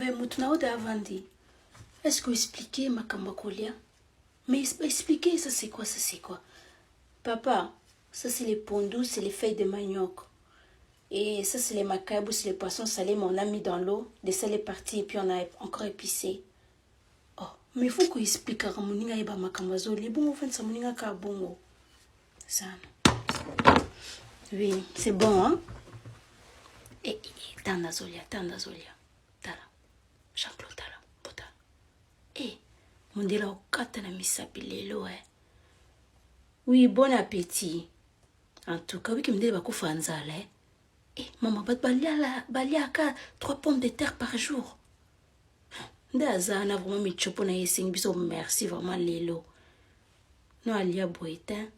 Mais maintenant, est-ce que vous expliquez ma Kolia? Mais expliquez, ça c'est quoi, ça c'est quoi? Papa, ça c'est les pondous, c'est les feuilles de manioc. Et ça c'est les macabres, c'est les poissons salés, mais on a mis dans l'eau. De ça les parties et puis on a encore épicé. Oh, mais il faut qu'on explique à Ramoninga et Bamakambazo. Les bons, en fait, ça Moninga Kabongo. Ça. Oui, c'est bon, hein? Et Tandazolia. Tala. Jean-Claude Tala. Pota. Eh, mon délai au katana misapilelo, eh. Oui, bon appétit. En tout cas, oui, qui me dit que fanzale. Eh, maman, baliaka 3 pommes de terre par jour. Ndazana vraiment mi chopo na yesing biso merci vraiment lelo. No alia boitin.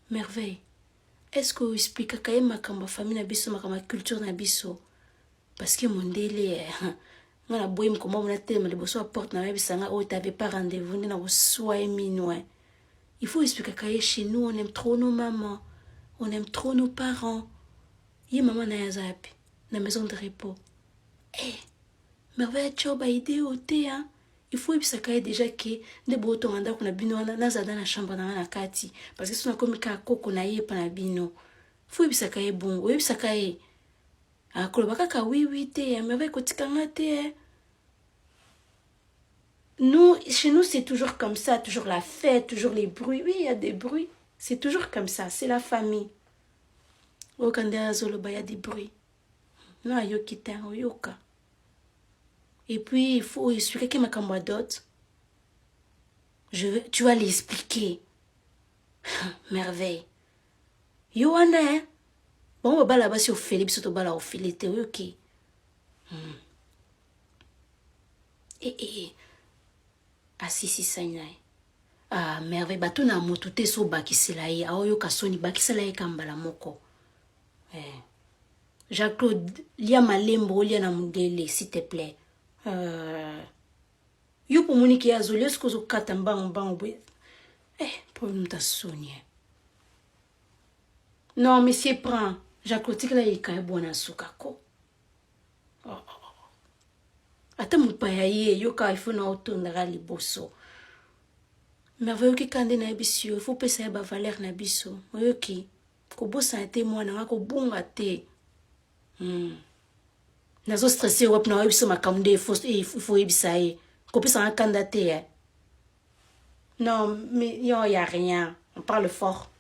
Merveille. Est-ce que vous expliquez quand même ma famille na biso ma culture na biso? Parce que mon délai ngana boyim comment on a tellement de bosso porte na bisanga o t'avais pas rendez-vous na soie minouin. Il faut expliquer que chez nous, on aime trop nos mamans. On aime trop nos parents. Yé maman na yazapi, na maison de repos. Eh, merveille choba idée au thé, hein. Il faut expliquer déjà que de boto anda kuna bino na zada na chambre na kati. Parce que si on a comme ka koko na yé pa na bino. Il faut expliquer bon, oui expliquer. Ah, kolobaka ka oui thé, merveille kotikanga thé. Nous, chez nous, c'est toujours comme ça, toujours la fête, toujours les bruits. Oui, il y a des bruits. C'est toujours comme ça, c'est la famille. Au Kandéazoloba, il y a des bruits. Non, il y a yoka. Et puis, il faut expliquer que ma camarade tu vas l'expliquer. Merveille. Yoana, hein? Bon, on va là-bas sur Philippe, surtout là, au Philippe, ok. Ah, si, ça y est. Ah, merveille, bato na moto te so bakisela ye, aoyo kasoni bakisela ye kambala moko. Jacques-Claude, lia malembo, lia na mundele, s'il te plaît. Yo pour moni ki azoli, est-ce que zo kata mbang. Pour nous ta sonia. Non, monsieur prend. Jacques-Claude, tu la yeka e bona sukako. Ata mupaya ye, yo ka ifo na otondara liboso. Merveilleux qui kande na bisio, il faut pesa ba valeur na biso. Oyoki, ko bosa te mwana ngako bunga te. Nazo stressé wap na biso makamde il faut ebisa ye. Ko pesa kanda te. Non, mais y a rien. On parle fort.